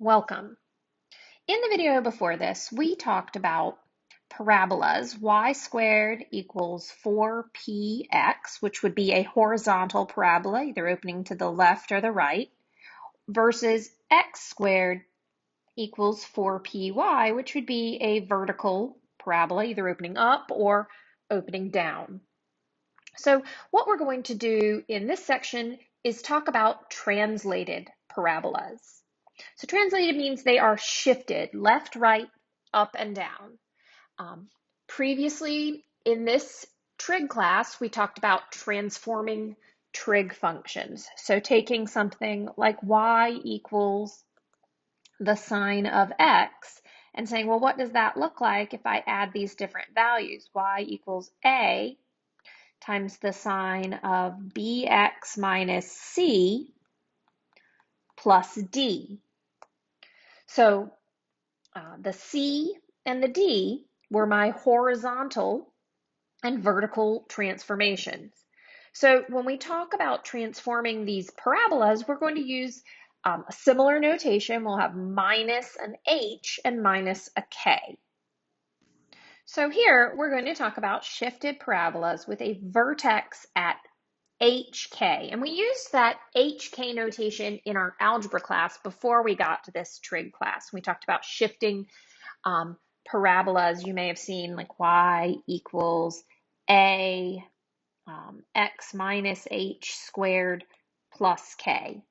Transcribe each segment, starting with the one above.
Welcome. In the video before this, we talked about parabolas. Y squared equals 4px, which would be a horizontal parabola, either opening to the left or the right, versus x squared equals 4py, which would be a vertical parabola, either opening up or opening down. So what we're going to do in this section is talk about translated parabolas. So translated means they are shifted left, right, up, and down. Previously in this trig class, we talked about transforming trig functions. So taking something like y equals the sine of x and saying, well, what does that look like if I add these different values? Y equals a times the sine of bx minus c plus d. So the C and the D were my horizontal and vertical transformations. So when we talk about transforming these parabolas, we're going to use a similar notation. We'll have minus an H and minus a K. So here we're going to talk about shifted parabolas with a vertex at HK. And we used that HK notation in our algebra class before we got to this trig class. We talked about shifting parabolas. You may have seen like y equals a x minus h squared plus k.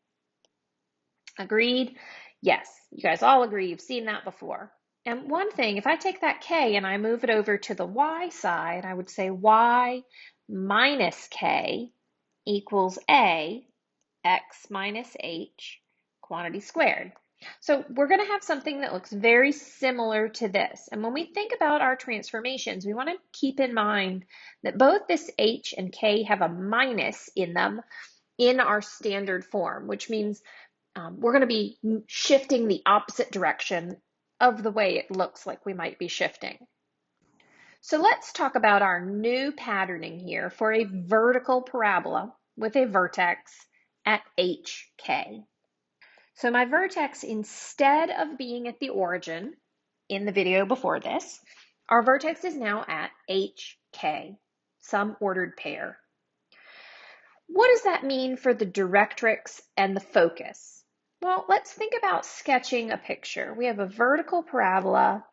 Agreed? Yes, you guys all agree. You've seen that before. And one thing, if I take that k and I move it over to the y side, I would say y minus k equals a x minus h quantity squared. So we're going to have something that looks very similar to this. And when we think about our transformations, we want to keep in mind that both this h and k have a minus in them in our standard form, which means we're going to be shifting the opposite direction of the way it looks like we might be shifting. So let's talk about our new patterning here for a vertical parabola with a vertex at HK. So my vertex, instead of being at the origin in the video before this, our vertex is now at HK, some ordered pair. What does that mean for the directrix and the focus? Well, let's think about sketching a picture. We have a vertical parabola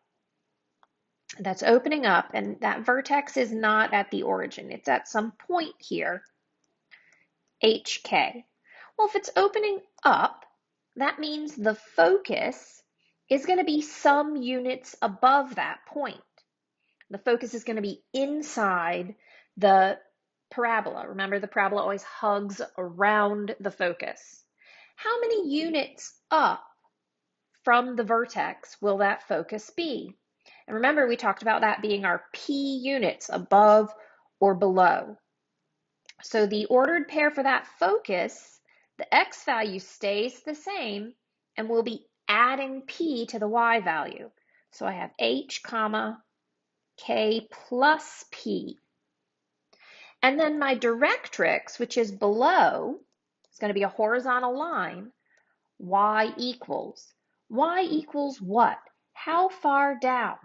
that's opening up, and that vertex is not at the origin. It's at some point here, HK. Well, if it's opening up, that means the focus is going to be some units above that point. The focus is going to be inside the parabola. Remember, the parabola always hugs around the focus. How many units up from the vertex will that focus be? And remember, we talked about that being our P units above or below. So the ordered pair for that focus, the x value stays the same, and we'll be adding p to the y value. So I have h comma k plus p. And then my directrix, which is below, is going to be a horizontal line, y equals. Y equals what? How far down?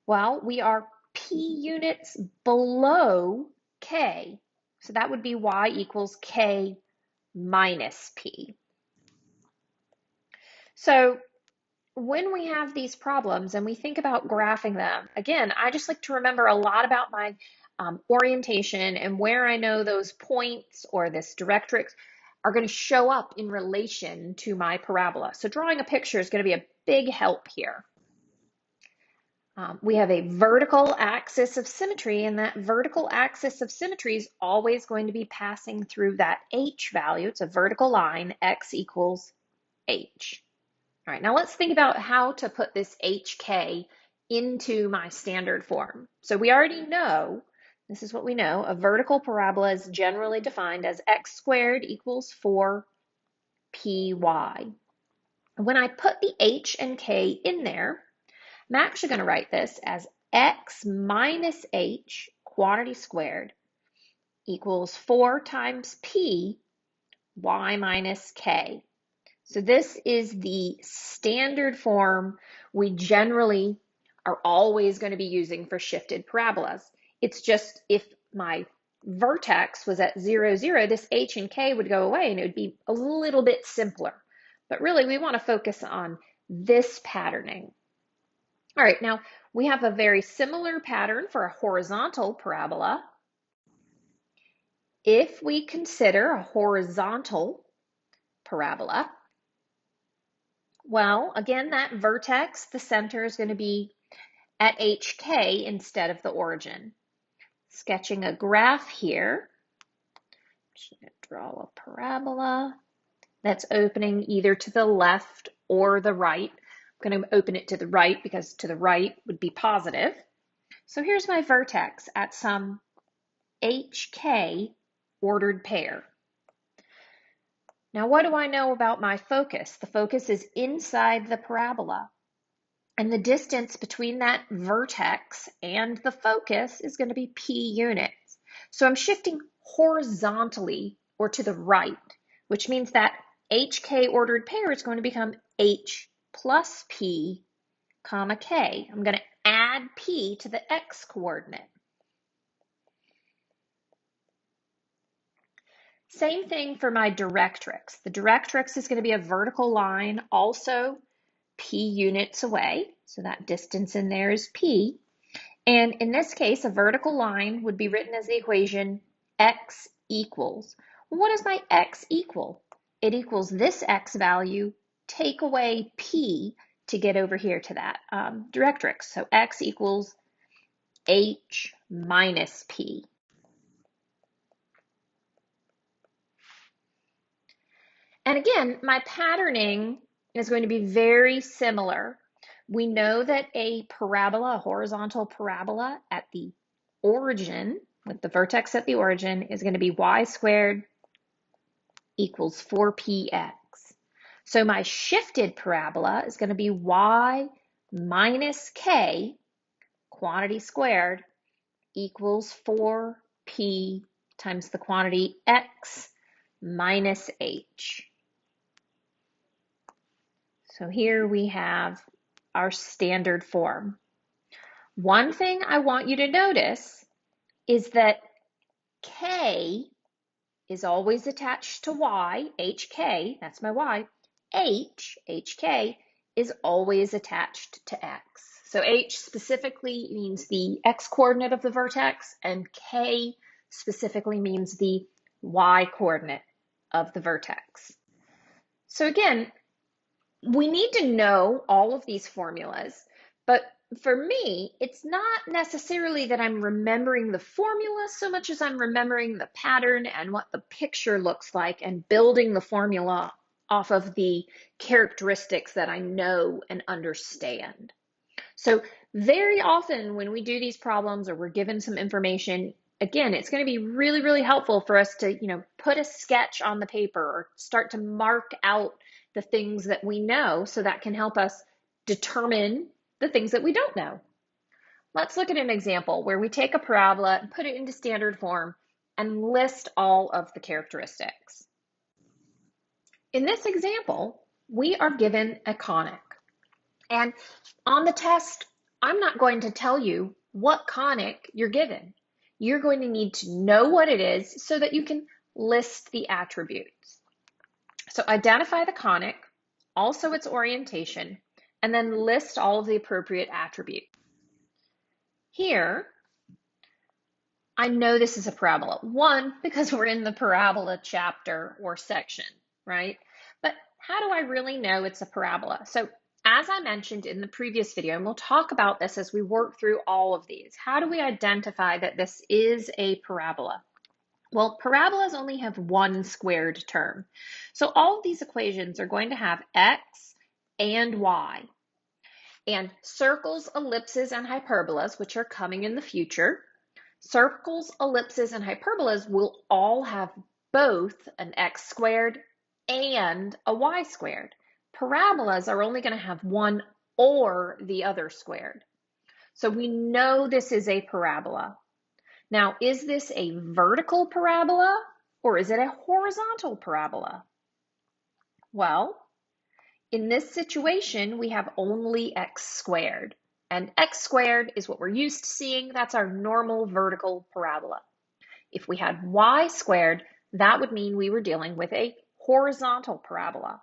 Well, we are p units below k. So that would be y equals k minus p. So when we have these problems and we think about graphing them, again, I just like to remember a lot about my orientation and where I know those points or this directrix are going to show up in relation to my parabola. So drawing a picture is going to be a big help here. We have a vertical axis of symmetry, and that vertical axis of symmetry is always going to be passing through that h value. It's a vertical line, x equals h. All right, now let's think about how to put this hk into my standard form. So we already know, this is what we know, a vertical parabola is generally defined as x squared equals 4py. When I put the h and k in there, I'm actually going to write this as x minus h quantity squared equals 4 times p y minus k. So this is the standard form we generally are always going to be using for shifted parabolas. It's just if my vertex was at 0, 0, this h and k would go away and it would be a little bit simpler. But really, we want to focus on this patterning. All right, now we have a very similar pattern for a horizontal parabola. If we consider a horizontal parabola, well, again, that vertex, the center is going to be at HK instead of the origin. Sketching a graph here. Just going to draw a parabola that's opening either to the left or the right. I'm going to open it to the right because to the right would be positive. So here's my vertex at some HK ordered pair. Now, what do I know about my focus? The focus is inside the parabola. And the distance between that vertex and the focus is going to be p units. So I'm shifting horizontally or to the right, which means that HK ordered pair is going to become H plus P, comma K. I'm going to add P to the X coordinate. Same thing for my directrix. The directrix is going to be a vertical line, also P units away. So that distance in there is P. And in this case, a vertical line would be written as the equation x equals. Well, what does my x equal? It equals this x value, take away P to get over here to that directrix. So x equals H minus P. And again, my patterning is going to be very similar. We know that a parabola, a horizontal parabola at the origin, with the vertex at the origin, is going to be y squared equals 4px. So my shifted parabola is going to be y minus k, quantity squared, equals 4p times the quantity x minus h. So here we have our standard form. One thing I want you to notice is that k is always attached to y, hk, that's my y. Hk, is always attached to x. So h specifically means the x coordinate of the vertex, and k specifically means the y coordinate of the vertex. So again, we need to know all of these formulas, but for me, it's not necessarily that I'm remembering the formula so much as I'm remembering the pattern and what the picture looks like and building the formula off of the characteristics that I know and understand. So very often when we do these problems or we're given some information, again, it's going to be really, really helpful for us to, put a sketch on the paper or start to mark out the things that we know so that can help us determine the things that we don't know. Let's look at an example where we take a parabola and put it into standard form and list all of the characteristics. In this example, we are given a conic. And on the test, I'm not going to tell you what conic you're given. You're going to need to know what it is so that you can list the attributes. So identify the conic, also its orientation, and then list all of the appropriate attributes. Here, I know this is a parabola. One, because we're in the parabola chapter or section, right? But how do I really know it's a parabola? So as I mentioned in the previous video, and we'll talk about this as we work through all of these, how do we identify that this is a parabola? Well, parabolas only have one squared term. So all of these equations are going to have x and y. And circles, ellipses, and hyperbolas, which are coming in the future, circles, ellipses, and hyperbolas will all have both an x squared and a y squared. Parabolas are only going to have one or the other squared. So we know this is a parabola. Now, is this a vertical parabola or is it a horizontal parabola? Well, In this situation, we have only x squared. And x squared is what we're used to seeing. That's our normal vertical parabola. If we had y squared, that would mean we were dealing with a horizontal parabola.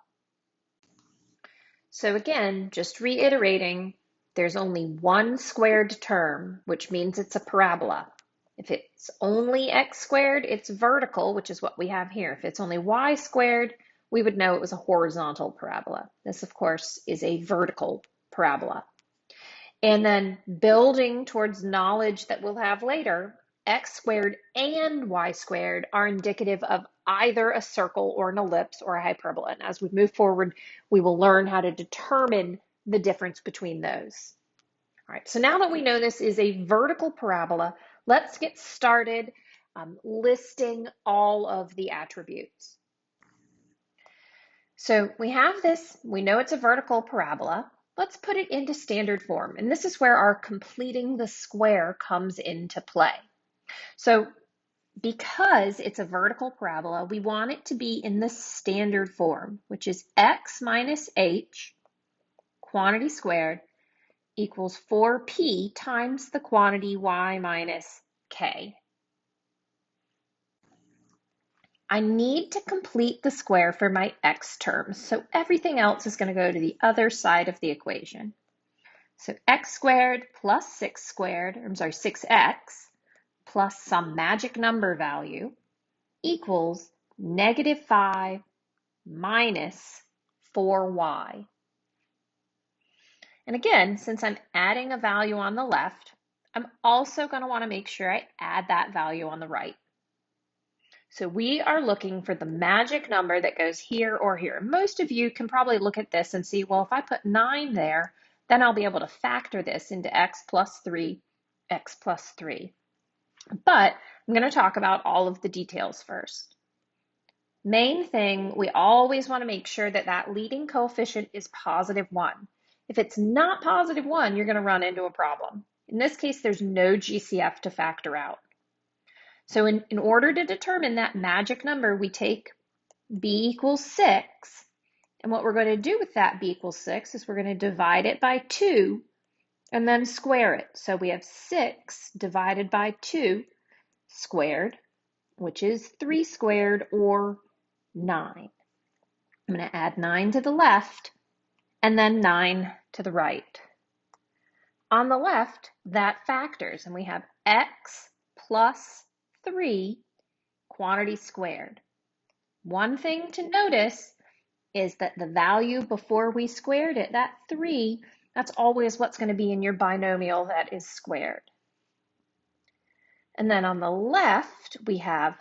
So again, just reiterating, there's only one squared term, which means it's a parabola. If it's only x squared, it's vertical, which is what we have here. If it's only y squared, we would know it was a horizontal parabola. This, of course, is a vertical parabola. And then building towards knowledge that we'll have later, x squared and y squared are indicative of either a circle or an ellipse or a hyperbola. And as we move forward, we will learn how to determine the difference between those. All right, so now that we know this is a vertical parabola, let's get started listing all of the attributes. So we have this, we know it's a vertical parabola. Let's put it into standard form. And this is where our completing the square comes into play. So because it's a vertical parabola, we want it to be in the standard form, which is x minus h, quantity squared, equals 4p times the quantity y minus k. I need to complete the square for my x terms, so everything else is going to go to the other side of the equation. So x squared plus 6 squared, I'm sorry, 6x plus some magic number value equals negative 5 minus 4y. And again, since I'm adding a value on the left, I'm also going to want to make sure I add that value on the right. So we are looking for the magic number that goes here or here. Most of you can probably look at this and see, well, if I put 9 there, then I'll be able to factor this into x plus 3, x plus 3. But I'm going to talk about all of the details first. Main thing, we always want to make sure that that leading coefficient is positive 1. If it's not positive 1, you're going to run into a problem. In this case, there's no GCF to factor out. So in order to determine that magic number, we take b equals 6. And what we're going to do with that b equals 6 is we're going to divide it by 2 and then square it. So we have 6 divided by 2 squared, which is 3 squared or 9. I'm going to add 9 to the left and then 9 to the right. On the left, that factors, and we have x plus 3 quantity squared. One thing to notice is that the value before we squared it, that 3, that's always what's going to be in your binomial that is squared. And then on the left, we have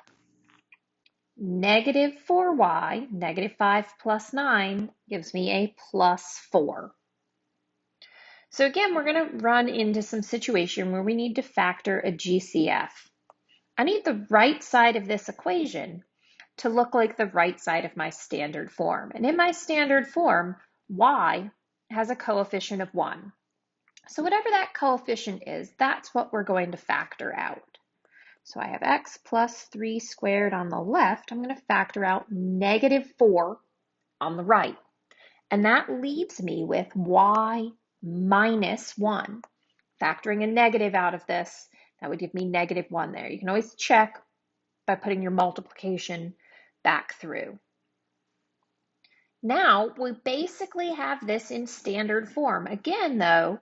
negative 4y, negative 5 plus 9 gives me a plus 4. So again, we're going to run into some situation where we need to factor a GCF. I need the right side of this equation to look like the right side of my standard form. And in my standard form, y has a coefficient of 1. So whatever that coefficient is, that's what we're going to factor out. So I have x plus 3 squared on the left. I'm going to factor out negative 4 on the right. And that leaves me with y minus 1. Factoring a negative out of this, that would give me negative 1 there. You can always check by putting your multiplication back through. Now, we basically have this in standard form. Again, though,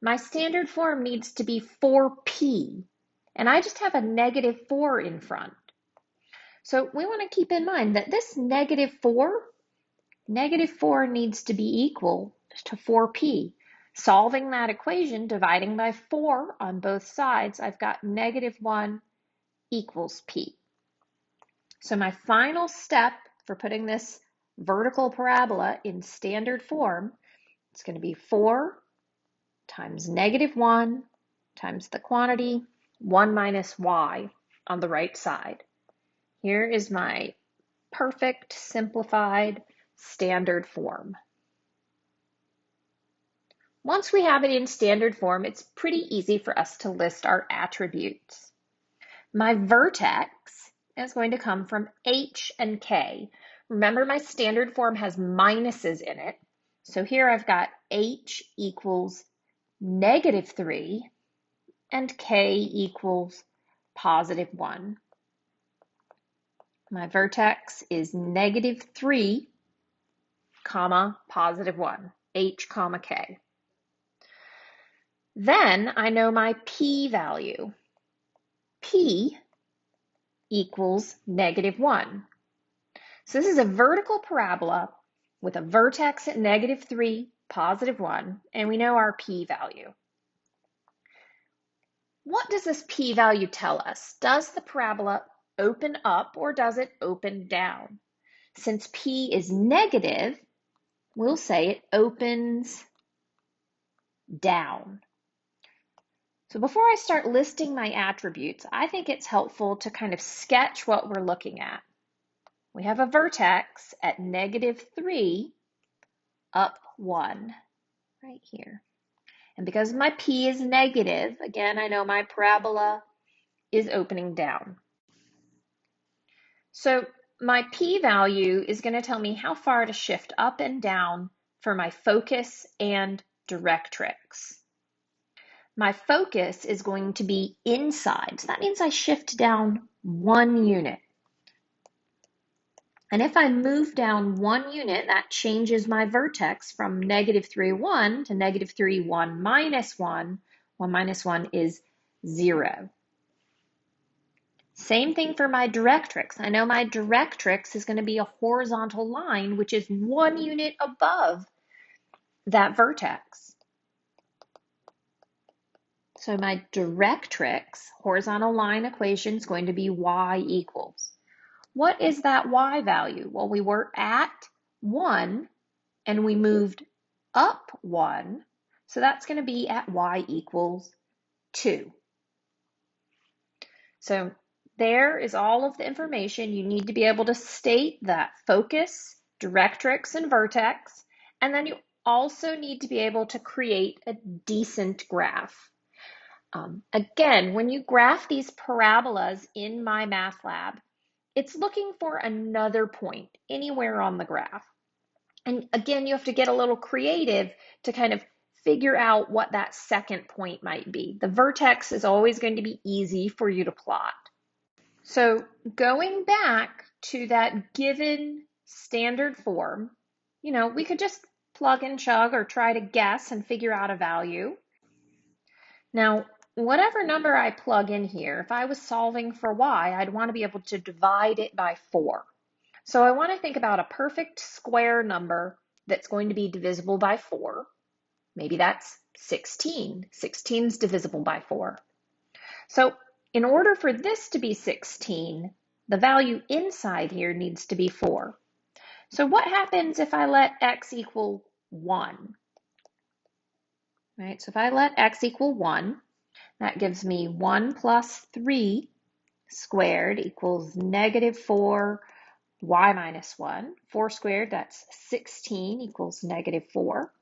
my standard form needs to be 4p, and I just have a negative 4 in front. So we want to keep in mind that this negative 4 needs to be equal to 4p. Solving that equation, dividing by 4 on both sides, I've got negative 1 equals p. So my final step for putting this vertical parabola in standard form, it's going to be 4 times negative 1 times the quantity 1 minus y on the right side. Here is my perfect simplified standard form. Once we have it in standard form, it's pretty easy for us to list our attributes. My vertex is going to come from h and k. Remember, my standard form has minuses in it. So here I've got h equals -3 and k equals +1. My vertex is -3, comma, +1, h, comma, k. Then I know my p-value. P equals -1. So this is a vertical parabola with a vertex at -3, +1, and we know our p-value. What does this p-value tell us? Does the parabola open up or does it open down? Since p is negative, we'll say it opens down. So before I start listing my attributes, I think it's helpful to kind of sketch what we're looking at. We have a vertex at -3, up 1, right here. And because my p is negative, again, I know my parabola is opening down. So my p-value is going to tell me how far to shift up and down for my focus and directrix. My focus is going to be inside, so that means I shift down 1 unit. And if I move down 1 unit, that changes my vertex from -3, 1 to -3, 1, -1. 1 minus 1 is 0. Same thing for my directrix. I know my directrix is going to be a horizontal line, which is 1 unit above that vertex. So my directrix horizontal line equation is going to be y equals. What is that y value? Well, we were at 1 and we moved up 1, so that's going to be at y equals 2. So there is all of the information. You need to be able to state that focus, directrix, and vertex, and then you also need to be able to create a decent graph. Again, when you graph these parabolas in my math lab, it's looking for another point anywhere on the graph. And again, you have to get a little creative to kind of figure out what that second point might be. The vertex is always going to be easy for you to plot. So going back to that given standard form, we could just plug and chug or try to guess and figure out a value. Now, whatever number I plug in here, if I was solving for y, I'd want to be able to divide it by 4. So I want to think about a perfect square number that's going to be divisible by 4. Maybe that's 16. 16 is divisible by 4. So in order for this to be 16, the value inside here needs to be 4. So what happens if I let x equal 1? Right, so if I let x equal 1, that gives me 1 plus 3 squared equals -4 y minus 1. 4 squared, that's 16 equals -4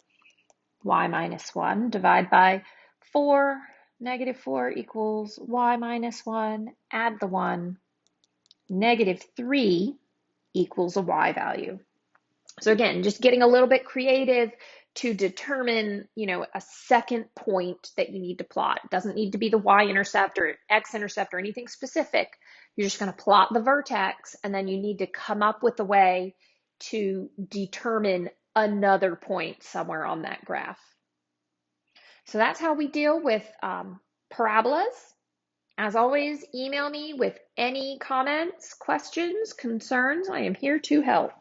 y minus 1. Divide by 4, -4 equals y minus 1. Add the 1. -3 equals a y value. So again, just getting a little bit creative to determine, a second point that you need to plot. It doesn't need to be the y-intercept or x-intercept or anything specific. You're just going to plot the vertex, and then you need to come up with a way to determine another point somewhere on that graph. So that's how we deal with parabolas. As always, email me with any comments, questions, concerns. I am here to help.